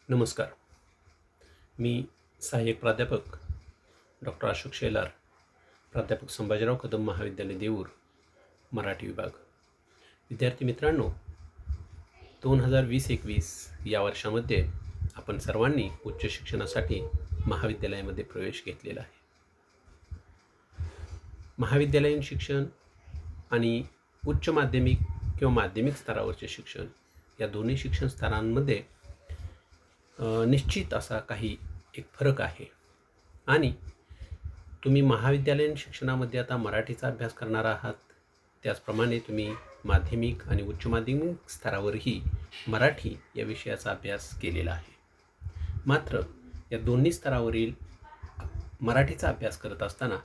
नमस्कार. मी सहाय्यक प्राध्यापक डॉक्टर अशोक शेलार, प्राध्यापक संभाजीराव कदम महाविद्यालय देऊर, मराठी विभाग. विद्यार्थी मित्रांनो, 2020-21 या वर्षामध्ये आपण सर्वांनी उच्च शिक्षणासाठी महाविद्यालयामध्ये प्रवेश घेतलेला आहे. महाविद्यालयीन शिक्षण आणि उच्च माध्यमिक किंवा माध्यमिक स्तरावरचे शिक्षण या दोन्ही शिक्षण स्तरांमध्ये निश्चित असा काही एक फरक आहे. आणि तुम्ही महाविद्यालयीन शिक्षणामध्ये आता मराठीचा अभ्यास करणार आहात, त्याचप्रमाणे तुम्ही माध्यमिक आणि उच्च माध्यमिक स्तरावरही मराठी या विषयाचा अभ्यास केलेला आहे. मात्र या दोन्ही स्तरावरील मराठीचा अभ्यास करत असताना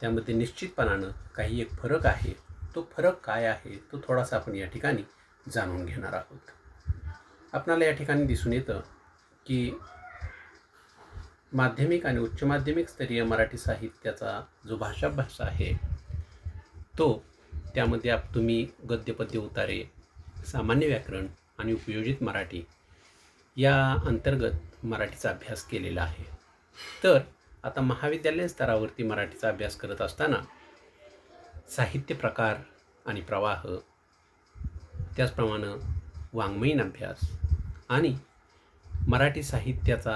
त्यामध्ये निश्चितपणानं काही एक फरक आहे. तो फरक काय आहे तो थोडासा आपण या ठिकाणी जाणून घेणार आहोत. आपणाला या ठिकाणी दिसून येतं की माध्यमिक आणि उच्च माध्यमिक स्तरीय मराठी साहित्याचा जो भाषाभ्यास आहे तो त्यामध्ये तुम्ही गद्य पद्य उतारे, सामान्य व्याकरण आणि उपयोजित मराठी या अंतर्गत मराठीचा अभ्यास केलेला आहे. तर आता महाविद्यालय स्तरावरती मराठीचा अभ्यास करत असताना साहित्य प्रकार आणि प्रवाह, त्याचप्रमाणे वाङ्मयीन अभ्यास आणि मराठी साहित्याचा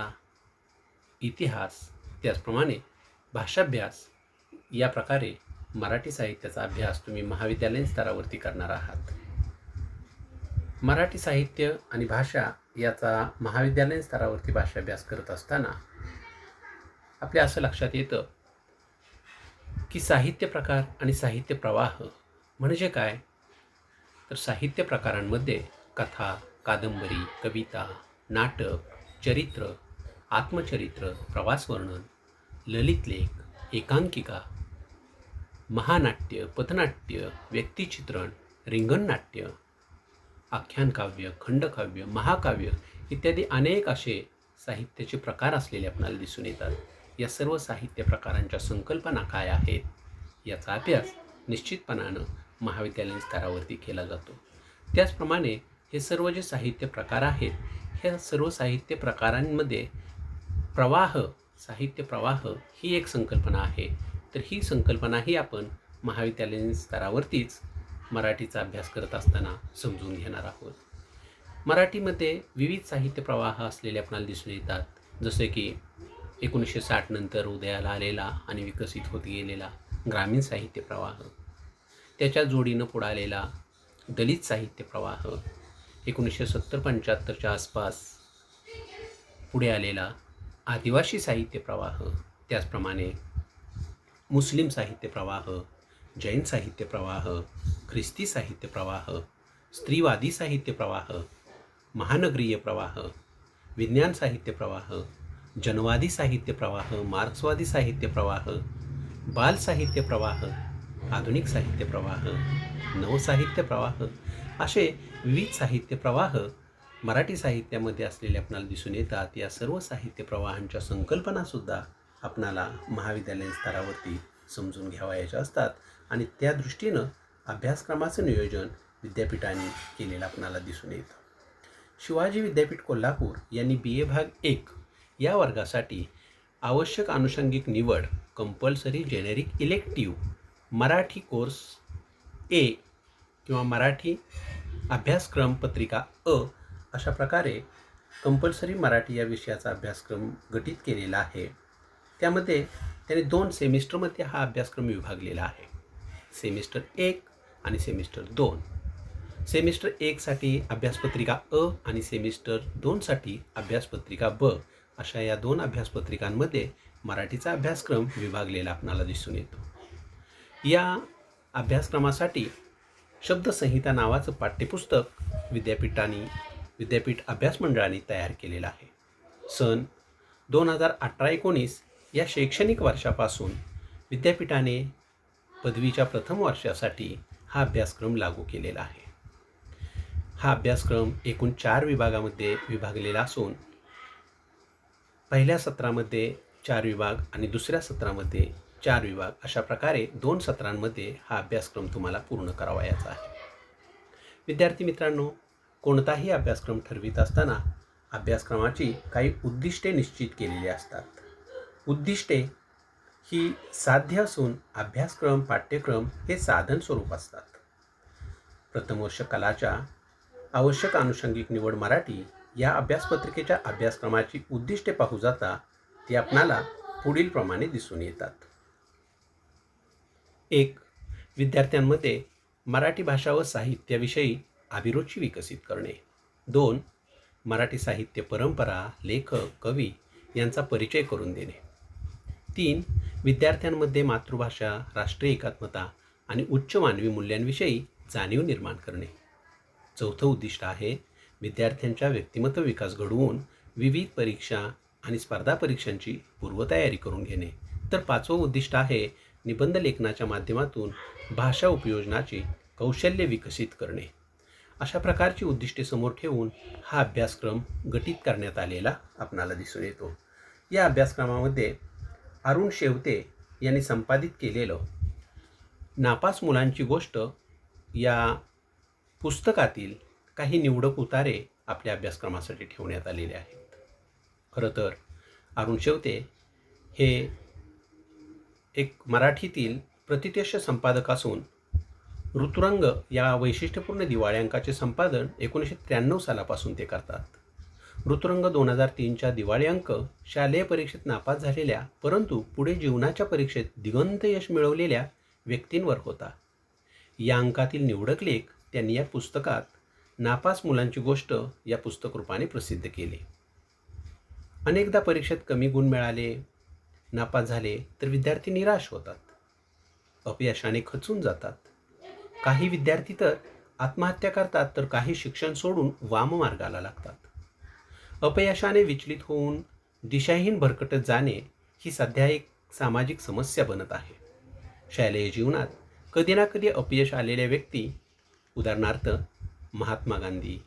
इतिहास, त्याचप्रमाणे भाषाभ्यास या प्रकारे मराठी साहित्याचा अभ्यास तुम्ही महाविद्यालयीन स्तरावरती करणार आहात. मराठी साहित्य आणि भाषा याचा महाविद्यालयीन स्तरावरती भाषाभ्यास करत असताना आपल्या असं लक्षात येतं की साहित्य प्रकार आणि साहित्य प्रवाह म्हणजे काय? तर साहित्य प्रकारांमध्ये कथा, कादंबरी, कविता, नाटक, चरित्र, आत्मचरित्र, प्रवासवर्णन, ललितलेख, एकांकिका, महानाट्य, पथनाट्य, व्यक्तिचित्रण, रिंगणनाट्य, आख्यानकाव्य, खंडकाव्य, महाकाव्य इत्यादी अनेक असे साहित्याचे प्रकार असलेले आपल्याला दिसून येतात. या सर्व साहित्य प्रकारांच्या संकल्पना काय आहेत याचा अभ्यास निश्चितपणानं महाविद्यालयीन स्तरावरती केला जातो. त्याचप्रमाणे हे सर्व जे साहित्य प्रकार आहेत, ह्या सर्व साहित्य प्रकारांमध्ये प्रवाह, साहित्य प्रवाह ही एक संकल्पना आहे. तर ही संकल्पनाही आपण महाविद्यालयीन स्तरावरतीच मराठीचा अभ्यास करत असताना समजून घेणार आहोत. मराठीमध्ये विविध साहित्य प्रवाह असलेले आपल्याला दिसून येतात, जसे की 1960 नंतर उदयाला आलेला आणि विकसित होत गेलेला ग्रामीण साहित्य प्रवाह, त्याच्या जोडीनं पुढालेला दलित साहित्य प्रवाह, 1970-75च्या आसपास पुढे आलेला आदिवासी साहित्य प्रवाह, त्याचप्रमाणे मुस्लिम साहित्य प्रवाह, जैन साहित्य प्रवाह, ख्रिस्ती साहित्य प्रवाह, स्त्रीवादी साहित्य प्रवाह, महानगरीय प्रवाह, विज्ञान साहित्य प्रवाह, जनवादी साहित्य प्रवाह, मार्क्सवादी साहित्य प्रवाह, बाल साहित्य प्रवाह, आधुनिक साहित्य प्रवाह, नवसाहित्य प्रवाह असे विविध साहित्य प्रवाह मराठी साहित्यामध्ये असलेले आपणाला दिसून येतात. या सर्व साहित्य प्रवाहांच्या संकल्पनासुद्धा आपणाला महाविद्यालयीन स्तरावरती समजून घ्यावयाच्या असतात आणि त्या दृष्टीनं अभ्यासक्रमाचं नियोजन विद्यापीठाने केलेलं आपणाला दिसून येतं. शिवाजी विद्यापीठ कोल्हापूर यांनी BA भाग 1 या वर्गासाठी आवश्यक आनुषंगिक निवड compulsory generic elective Marathi course A किंवा मराठी अभ्यासक्रम पत्रिका अ अशा प्रकारे कंपल्सरी मराठी या विषयाचा अभ्यासक्रम गठीत केलेला आहे. त्यामध्ये त्याने 2 सेमिस्टरमध्ये हा अभ्यासक्रम विभागलेला आहे, सेमिस्टर 1 आणि सेमिस्टर 2. सेमिस्टर 1साठी अभ्यासपत्रिका अ आणि सेमिस्टर 2साठी अभ्यासपत्रिका ब अशा या 2 अभ्यासपत्रिकांमध्ये मराठीचा अभ्यासक्रम विभागलेला आपणाला दिसून येतो. या अभ्यासक्रमासाठी शब्दसंहिता नावाचं पाठ्यपुस्तक विद्यापीठ अभ्यास मंडळाने तयार केलेलं आहे. सन 2018-19 या शैक्षणिक वर्षापासून विद्यापीठाने पदवीच्या प्रथम वर्षासाठी हा अभ्यासक्रम लागू केलेला आहे. हा अभ्यासक्रम एकूण 4 विभागामध्ये विभागलेला असून पहिल्या सत्रामध्ये 4 विभाग आणि दुसऱ्या सत्रामध्ये 4 विभाग अशा प्रकारे 2 सत्रांमध्ये हा अभ्यासक्रम तुम्हाला पूर्ण करावयाचा आहे. विद्यार्थी मित्रांनो, कोणताही अभ्यासक्रम ठरवित असताना अभ्यासक्रमाची काही उद्दिष्टे निश्चित केलेली असतात. उद्दिष्टे ही साध्य असून अभ्यासक्रम पाठ्यक्रम हे साधन स्वरूप असतात. प्रथम वर्ष कलाच्या आवश्यक आनुषंगिक निवड मराठी या अभ्यासपत्रिकेच्या अभ्यासक्रमाची उद्दिष्टे पाहू जाता ती आपणाला पुढील प्रमाणे दिसून येतात. 1. विद्यार्थ्यांमध्ये मराठी भाषा व साहित्याविषयी अभिरुची विकसित करणे. 2. मराठी साहित्य परंपरा, लेखक, कवी यांचा परिचय करून देणे. 3. विद्यार्थ्यांमध्ये मातृभाषा, राष्ट्रीय एकात्मता आणि उच्च मानवी मूल्यांविषयी जाणीव निर्माण करणे. 4थं उद्दिष्ट आहे विद्यार्थ्यांच्या व्यक्तिमत्व विकास घडवून विविध परीक्षा आणि स्पर्धा परीक्षांची पूर्वतयारी करून घेणे. तर 5वं उद्दिष्ट आहे निबंध लेखनाच्या माध्यमातून भाषा उपयोजनाची कौशल्य विकसित करणे. अशा प्रकारची उद्दिष्टे समोर ठेवून हा अभ्यासक्रम गठीत करण्यात आलेला आपणाला दिसून येतो. या अभ्यासक्रमामध्ये अरुण शेवते यांनी संपादित केलेलं नापास मुलांची गोष्ट या पुस्तकातील काही निवडक उतारे आपल्या अभ्यासक्रमासाठी ठेवण्यात आलेले आहेत. खरं तर अरुण शेवते हे एक मराठीतील प्रतिष्ठित संपादक असून ऋतुरंग या वैशिष्ट्यपूर्ण दिवाळी संपादन 1993 सालापासून ते करतात. ऋतुरंग 2003च्या दिवाळी अंक शालेय परीक्षेत नापास झालेल्या परंतु पुढे जीवनाच्या परीक्षेत दिगंत यश मिळवलेल्या व्यक्तींवर होता. या अंकातील निवडक लेख त्यांनी या पुस्तकात नापास मुलांची गोष्ट या पुस्तक रूपाने प्रसिद्ध केले. अनेकदा परीक्षेत कमी गुण मिळाले, नापास झाले तर विद्यार्थी निराश होतात, अपयशाने खचून जातात. काही विद्यार्थी तर आत्महत्या करतात, तर काही शिक्षण सोडून वाममार्गाला लागतात. अपयशाने विचलित होऊन दिशाहीन भरकटत जाणे ही सध्या एक सामाजिक समस्या बनत आहे. शालेय जीवनात कधी ना कधी अपयश आलेल्या व्यक्ती, उदाहरणार्थ Mahatma Gandhi,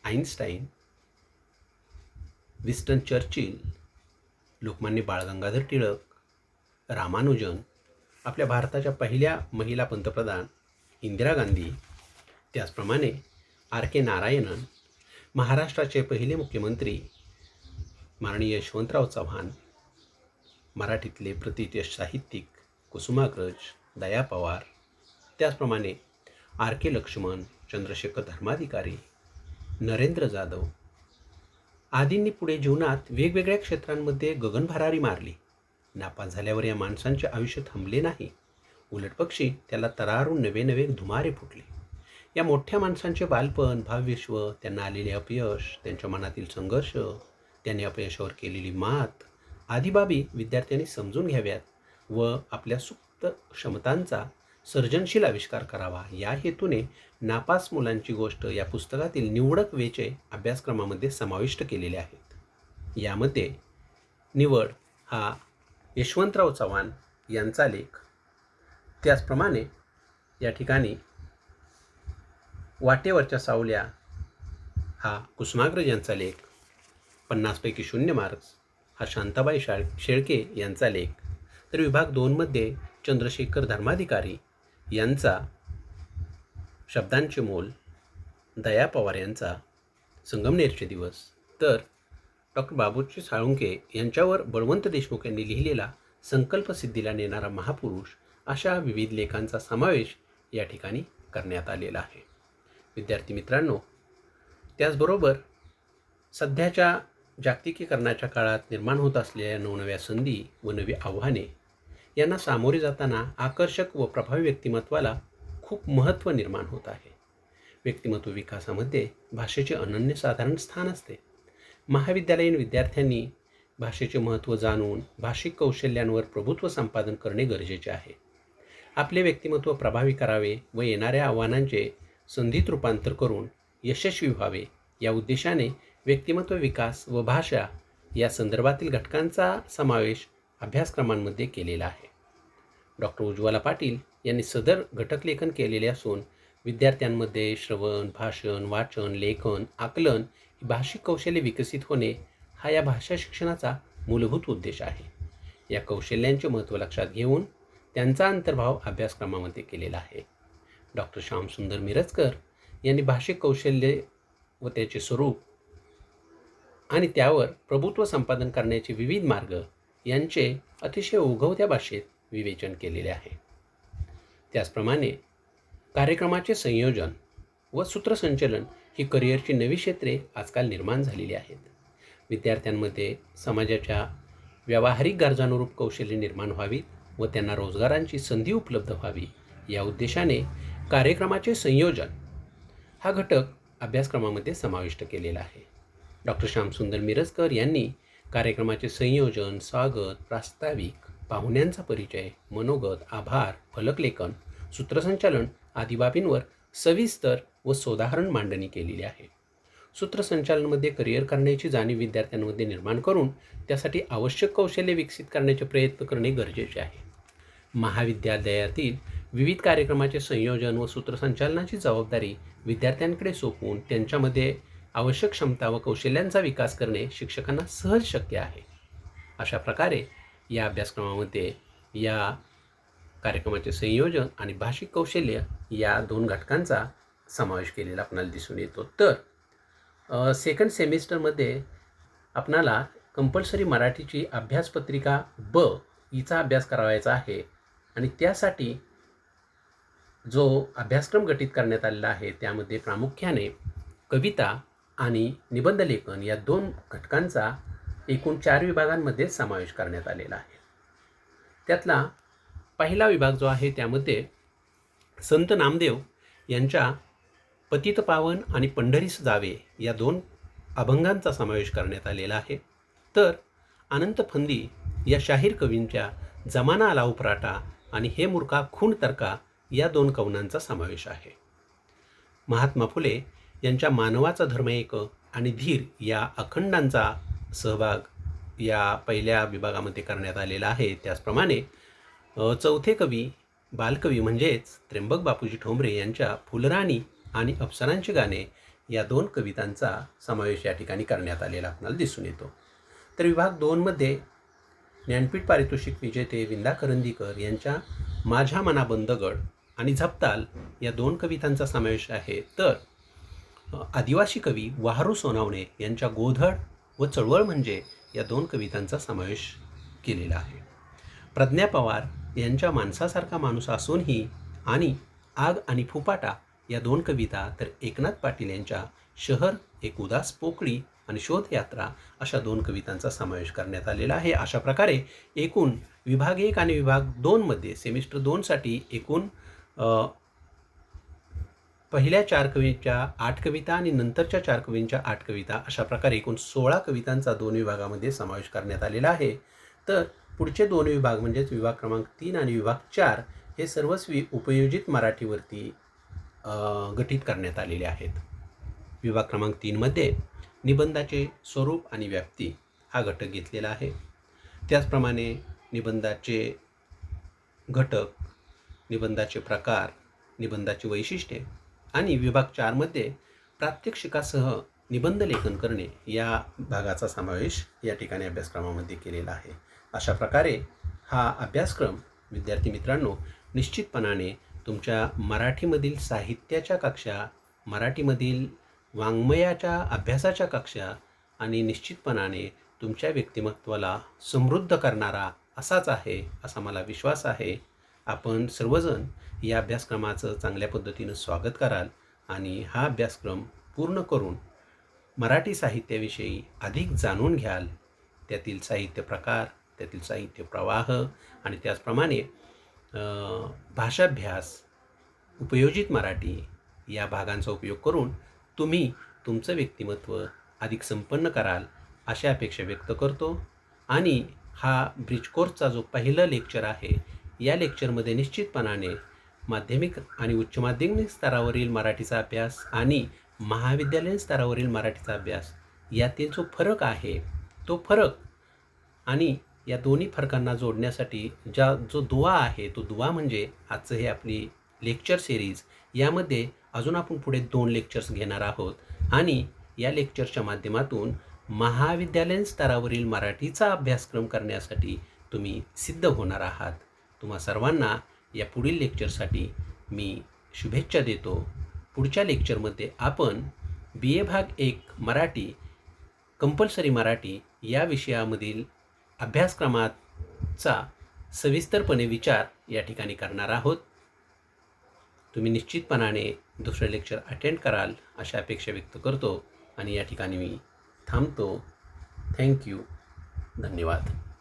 Einstein, Winston Churchill, Lokmanya Bal Gangadhar Tilak, Ramanujan, आपल्या भारताच्या पहिल्या महिला पंतप्रधान इंदिरा गांधी, त्याचप्रमाणे R.K. नारायणन, महाराष्ट्राचे पहिले मुख्यमंत्री माननीय यशवंतराव चव्हाण, मराठीतले प्रतिष्ठित साहित्यिक कुसुमाग्रज, दया पवार, त्याचप्रमाणे R.K. लक्ष्मण, चंद्रशेखर धर्माधिकारी, नरेंद्र जाधव आदींनी पुढे जीवनात वेगवेगळ्या क्षेत्रांमध्ये गगनभरारी मारली. नापास झाल्यावर या माणसांचे आयुष्य थांबले नाही, उलटपक्षी त्याला तरारून नवे नवे धुमारे फुटले. या मोठ्या माणसांचे बालपण, भावविश्व, त्यांना आलेले अपयश, त्यांच्या मनातील संघर्ष, त्यांनी अपयशावर केलेली मात आदी बाबी विद्यार्थ्यांनी समजून घ्याव्यात व आपल्या सुप्त क्षमतांचा सर्जनशील आविष्कार करावा या हेतूने नापास मुलांची गोष्ट या पुस्तकातील निवडक वेचे अभ्यासक्रमामध्ये समाविष्ट केलेले आहेत. यामध्ये निवड हा यशवंतराव चव्हाण यांचा लेख, त्याचप्रमाणे या ठिकाणी वाटेवरच्या सावल्या हा कुसुमाग्रज यांचा लेख, 50 पैकी 0 मार्क्स हा शांताबाई शेळके यांचा लेख, तर विभाग 2 मध्ये चंद्रशेखर धर्माधिकारी यांचा शब्दांचे मोल, दया पवार यांचा संगमनेरचे दिवस, तर डॉक्टर बाबूजी साळुंके यांच्यावर बळवंत देशमुख यांनी लिहिलेला संकल्पसिद्धीला नेणारा महापुरुष अशा विविध लेखांचा समावेश या ठिकाणी करण्यात आलेला आहे. विद्यार्थी मित्रांनो, त्याचबरोबर सध्याच्या जागतिकीकरणाच्या काळात निर्माण होत असलेल्या नवनव्या संधी व नवी आव्हाने यांना सामोरे जाताना आकर्षक व प्रभावी व्यक्तिमत्वाला खूप महत्त्व निर्माण होत आहे. व्यक्तिमत्व विकासामध्ये भाषेचे अनन्यसाधारण स्थान असते. महाविद्यालयीन विद्यार्थ्यांनी भाषेचे महत्त्व जाणून भाषिक कौशल्यांवर प्रभुत्व संपादन करणे गरजेचे आहे. आपले व्यक्तिमत्व प्रभावी करावे व येणाऱ्या आव्हानांचे संधीत रूपांतर करून यशस्वी व्हावे या उद्देशाने व्यक्तिमत्व विकास व भाषा या संदर्भातील घटकांचा समावेश अभ्यासक्रमांमध्ये केलेला आहे. डॉक्टर उज्ज्वला पाटील यांनी सदर घटकलेखन केलेले असून विद्यार्थ्यांमध्ये श्रवण, भाषण, वाचन, लेखन, आकलन ही भाषिक कौशल्ये विकसित होणे हा या भाषा शिक्षणाचा मूलभूत उद्देश आहे. या कौशल्यांचे महत्त्व लक्षात घेऊन त्यांचा अंतर्भाव अभ्यासक्रमामध्ये केलेला आहे. डॉक्टर श्यामसुंदर मिरजकर यांनी भाषिक कौशल्ये व त्याचे स्वरूप आणि त्यावर प्रभुत्व संपादन करण्याचे विविध मार्ग यांचे अतिशय ओघवत्या भाषेत विवेचन केलेले आहे. त्याचप्रमाणे कार्यक्रमाचे संयोजन व सूत्रसंचलन ही करिअरची नवी क्षेत्रे आजकाल निर्माण झालेली आहेत. विद्यार्थ्यांमध्ये समाजाच्या व्यावहारिक गरजानुरूप कौशल्य निर्माण व्हावीत व त्यांना रोजगारांची संधी उपलब्ध व्हावी या उद्देशाने कार्यक्रमाचे संयोजन हा घटक अभ्यासक्रमामध्ये समाविष्ट केलेला आहे. डॉक्टर श्यामसुंदर मिरजकर यांनी कार्यक्रमाचे संयोजन, स्वागत, प्रास्ताविक, पाहुण्यांचा परिचय, मनोगत, आभार, फलकलेखन, सूत्रसंचालन आदी बाबींवर सविस्तर व सोदाहरण मांडणी केलेली आहे. सूत्रसंचालनामध्ये करिअर करण्याची जाणीव विद्यार्थ्यांमध्ये निर्माण करून त्यासाठी आवश्यक कौशल्य विकसित करण्याचे प्रयत्न करणे गरजेचे आहे. महाविद्यालयातील विविध कार्यक्रमाचे संयोजन व सूत्रसंचालनाची जबाबदारी विद्यार्थ्यांकडे सोपवून त्यांच्यामध्ये आवश्यक क्षमता व कौशल्यांचा विकास करणे शिक्षकांना सहज शक्य आहे. अशा प्रकारे या अभ्यासक्रमामध्ये या कार्यक्रमाचे संयोजन आणि भाषिक कौशल्य या 2 घटकांचा समावेश केलेला आपल्याला दिसून येतो. तर सेकंड सेमिस्टरमध्ये आपणाला कंपल्सरी मराठीची अभ्यासपत्रिका ब हिचा अभ्यास करावायचा आहे आणि त्यासाठी जो अभ्यासक्रम गठीत करण्यात आलेला आहे त्यामध्ये प्रामुख्याने कविता आणि निबंधलेखन या 2 घटकांचा एकूण 4 विभागांमध्ये समावेश करण्यात आलेला आहे. त्यातला पहिला विभाग जो आहे त्यामध्ये संत नामदेव यांच्या पतित पावन आणि पंढरीस जावे या 2 अभंगांचा समावेश करण्यात आलेला आहे. तर अनंत फंदी या शाहीर कवींच्या जमाना आला उपराटा आणि हे मूर्खा खून तरका या 2 कवनांचा समावेश आहे. महात्मा फुले यांच्या मानवाचा धर्म एक आणि धीर या अखंडांचा सहभाग या पहिल्या विभागामध्ये करण्यात आलेला आहे. त्याचप्रमाणे चौथे कवी बालकवी म्हणजेच त्र्यंबक बापूजी ठोंबरे यांच्या फुलराणी आणि अप्सरांची गाणे या 2 कवितांचा समावेश या ठिकाणी करण्यात आलेला आपल्याला दिसून येतो. तर विभाग 2मध्ये ज्ञानपीठ पारितोषिक विजेते विंदा करंदीकर यांच्या माझ्या मना बंदगड आणि झपताल या 2 कवितांचा समावेश आहे. तर आदिवासी कवी वाहरू सोनावणे यांच्या गोधड व चळवळ म्हणजे या 2 कवितांचा समावेश केलेला आहे. प्रज्ञा पवार यांच्या माणसासारखा माणूस असूनही आणि आग आणि फुपाटा या 2 कविता, तर एकनाथ पाटील यांच्या शहर एक उदास पोकळी आणि शोधयात्रा अशा 2 कवितांचा समावेश करण्यात आलेला आहे. अशा प्रकारे एकूण विभाग 1 आणि विभाग 2मध्ये सेमिस्टर 2साठी एकूण पहिल्या 4 कवींच्या 8 कविता आणि नंतरच्या 4 कवींच्या 8 कविता अशा प्रकारे एकूण 16 कवितांचा 2 विभागामध्ये समावेश करण्यात आलेला आहे. तर पुढचे 2 विभाग म्हणजेच विभाग क्रमांक 3 आणि विभाग 4 हे सर्वस्वी उपयोजित मराठीवरती गठीत करण्यात आलेले आहेत. विभाग क्रमांक 3मध्ये निबंधाचे स्वरूप आणि व्याप्ती हा घटक घेतलेला आहे. त्याचप्रमाणे निबंधाचे घटक, निबंधाचे प्रकार, निबंधाची वैशिष्ट्ये आणि विभाग 4मध्ये प्रात्यक्षिकासह निबंध लेखन करणे या भागाचा समावेश या ठिकाणी अभ्यासक्रमामध्ये केलेला आहे. अशा प्रकारे हा अभ्यासक्रम विद्यार्थी मित्रांनो निश्चितपणाने तुमच्या मराठीमधील साहित्याच्या कक्षा, मराठीमधील वाङ्मयाच्या अभ्यासाच्या कक्षा आणि निश्चितपणाने तुमच्या व्यक्तिमत्त्वाला समृद्ध करणारा असाच आहे असा मला विश्वास आहे. आपण सर्वजण या अभ्यासक्रमाचं चांगल्या पद्धतीनं स्वागत कराल आणि हा अभ्यासक्रम पूर्ण करून मराठी साहित्याविषयी अधिक जाणून घ्याल. त्यातील साहित्य प्रकार, त्यातील साहित्य प्रवाह आणि त्याचप्रमाणे भाषाभ्यास, उपयोजित मराठी या भागांचा उपयोग करून तुम्ही तुमचं व्यक्तिमत्व अधिक संपन्न कराल अशा अपेक्षा व्यक्त करतो. आणि हा ब्रिज कोर्सचा जो पहिलं लेक्चर आहे या लेक्चरमध्ये निश्चितपणाने माध्यमिक आणि उच्च माध्यमिक स्तरावरील मराठीचा अभ्यास आणि महाविद्यालयीन स्तरावरील मराठीचा अभ्यास यातील जो फरक आहे तो फरक आणि या दोन्ही फरकांना जोडण्यासाठी जो दुवा आहे तो दुवा म्हणजे आजचं हे आपली लेक्चर सिरीज. यामध्ये अजून आपण पुढे 2 लेक्चर्स घेणार आहोत आणि या लेक्चरच्या माध्यमातून महाविद्यालयीन स्तरावरील मराठीचा अभ्यासक्रम करण्यासाठी तुम्ही सिद्ध होणार आहात. तुम्हा सर्वांना या पुढील लेक्चरसाठी मी शुभेच्छा देतो. पुढच्या लेक्चरमध्ये आपण BA भाग 1 मराठी कंपल्सरी मराठी या विषयामधील अभ्यासक्रमाचा सविस्तरपणे विचार या ठिकाणी करणार आहोत. तुम्ही निश्चितपणाने दुसरं लेक्चर अटेंड कराल अशा अपेक्षा व्यक्त करतो आणि या ठिकाणी मी थांबतो. थँक्यू. धन्यवाद.